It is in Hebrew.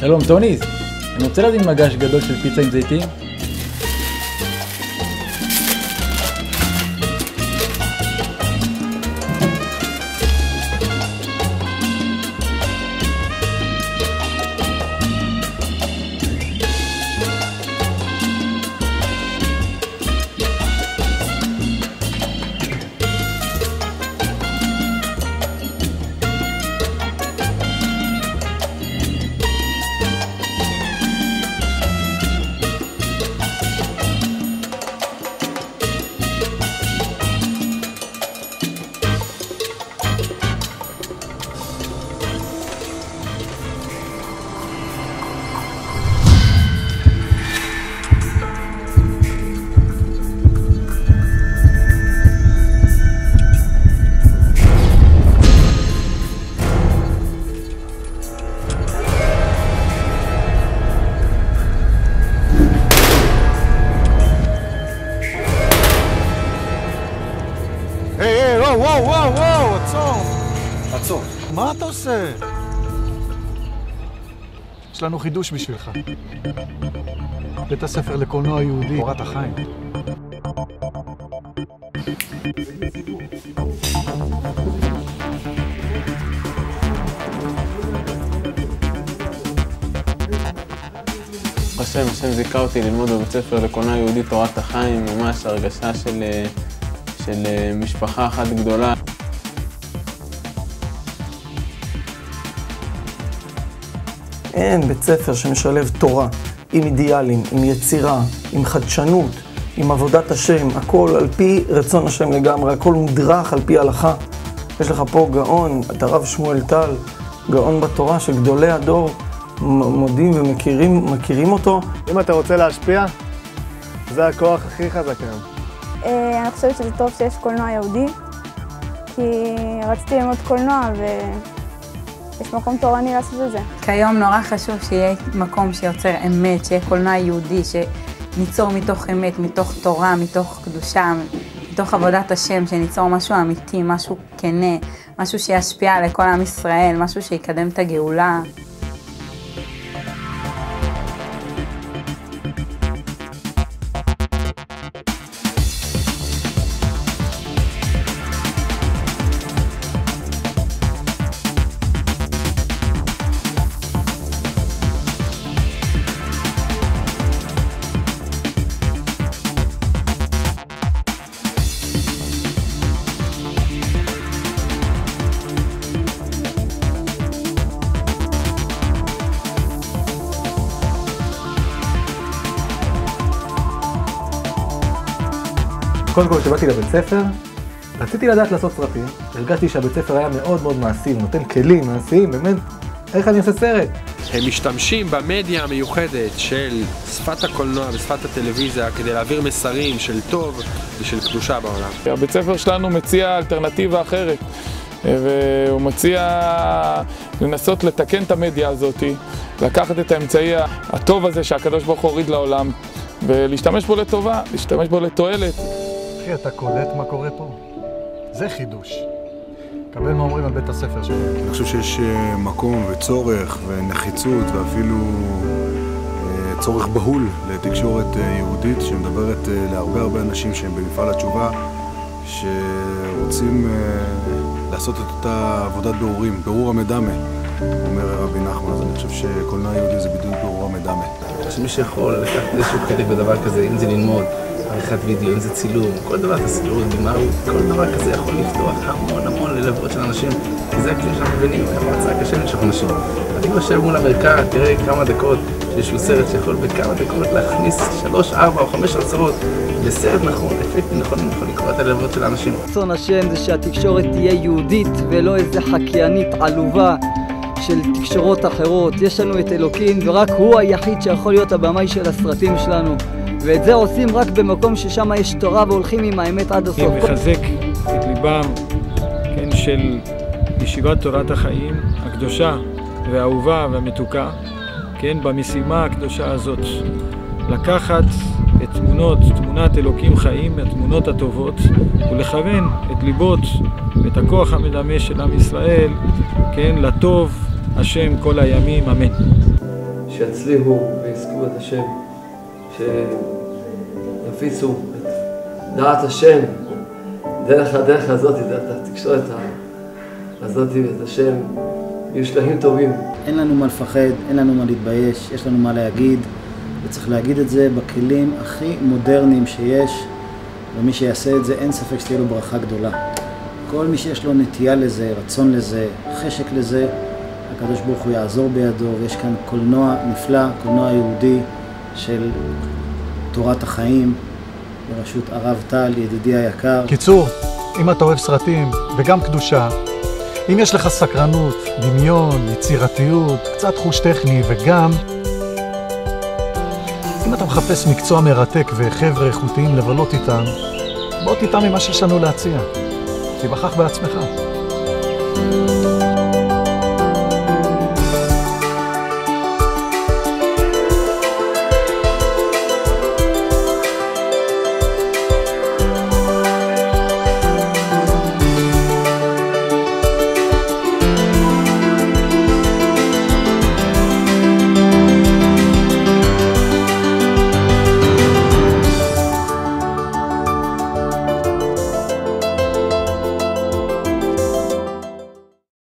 שלום טוניס, אני רוצה להזין מגש גדול של פיצה עם זיתים. וואו, עצור. עצור. מה אתה עושה? יש לנו חידוש בשבילך. בית הספר לקולנוע יהודי, תורת החיים. השם זיכה אותי ללמוד בבית ספר לקולנוע יהודי תורת החיים, ממש הרגשה של משפחה אחת גדולה. אין בית ספר שמשלב תורה, עם אידיאלים, עם יצירה, עם חדשנות, עם עבודת השם, הכל על פי רצון השם לגמרי, הכל מודרך על פי הלכה. יש לך פה גאון, את הרב שמואל טל, גאון בתורה שגדולי הדור מודים ומכירים אותו. אם אתה רוצה להשפיע, זה הכוח הכי חזק היום. אני חושבת שזה טוב שיש קולנוע יהודי, כי רציתי ללמוד קולנוע ויש מקום תורני לעשות את זה. כיום נורא חשוב שיהיה מקום שיוצר אמת, שיהיה קולנוע יהודי, שניצור מתוך אמת, מתוך תורה, מתוך קדושה, מתוך עבודת השם, שניצור משהו אמיתי, משהו כנה, משהו שישפיע על כל עם ישראל, משהו שיקדם את הגאולה. קודם כל, כשבאתי לבית ספר, רציתי לדעת לעשות סרטים. הרגשתי שהבית ספר היה מאוד מאוד מעשי, נותן כלים מעשיים, באמת, איך אני עושה סרט? הם משתמשים במדיה המיוחדת של שפת הקולנוע ושפת הטלוויזיה כדי להעביר מסרים של טוב ושל קדושה בעולם. הבית ספר שלנו מציע אלטרנטיבה אחרת, והוא מציע לנסות לתקן את המדיה הזאת, לקחת את האמצעי הטוב הזה שהקדוש ברוך הוא הוריד לעולם, ולהשתמש בו לטובה, להשתמש בו לתועלת. אחי, אתה קולט מה קורה פה? זה חידוש. קבל מה אומרים על בית הספר שלנו. אני חושב שיש מקום וצורך ונחיצות ואפילו צורך בהול לתקשורת יהודית שמדברת להרבה אנשים שהם במפעל התשובה, שרוצים לעשות את אותה עבודת בירורים, בירור המדמה, אומר רבי נחמן. אז אני חושב שקולנוע יהודי זה בדיוק בירור המדמה. שמי שיכול לקחת איזשהו חלק בדבר כזה, אם זה ללמוד, עריכת וידאו, אם זה צילום, כל דבר תסתירות, בימאות, כל דבר כזה יכול לפתוח המון ללבות של אנשים, כי זה הכלים שאנחנו מבינים, המועצה הקשה לשאול אנשים. אני יושב מול המרקע, תראה כמה דקות שישהו סרט שיכול בכמה דקות להכניס 3, 4 או 5 הרצאות לסרט נכון, אפקטים נכונים, יכול לקרוא את הלבות של האנשים. רצון השם זה שהתקשורת תהיה יהודית ולא איזה חקיינית עלובה של תקשורות אחרות. יש לנו את אלוקים ורק הוא היחיד שיכול להיות הבמאי של הסרטים שלנו, ואת זה עושים רק במקום ששם יש תורה והולכים עם האמת עד הסוף. מחזק את ליבם, כן, של ישיבת תורת החיים הקדושה והאהובה והמתוקה, כן, במשימה הקדושה הזאת, לקחת את תמונת אלוקים חיים, התמונות הטובות, ולכוון את ליבות ואת הכוח המדמה של עם ישראל, כן, לטוב השם כל הימים, אמן. שיצליחו ויזכו את השם, שיפיצו את דעת השם, דרך הדרך הזאת, דרך התקשורת הזאת ואת השם, יהיו שלחים טובים. אין לנו מה לפחד, אין לנו מה להתבייש, יש לנו מה להגיד, וצריך להגיד את זה בכלים הכי מודרניים שיש, ומי שיעשה את זה אין ספק שתהיה לו ברכה גדולה. כל מי שיש לו נטייה לזה, רצון לזה, חשק לזה, הקדוש ברוך הוא יעזור בידו, ויש כאן קולנוע נפלא, קולנוע יהודי של תורת החיים, בראשות הרב טל, ידידי היקר. קיצור, אם אתה אוהב סרטים וגם קדושה, אם יש לך סקרנות, דמיון, יצירתיות, קצת חוש טכני וגם אם אתה מחפש מקצוע מרתק וחבר'ה איכותיים לבלות איתם, בוא תיתם ממה שיש לנו להציע. תיבחח בעצמך.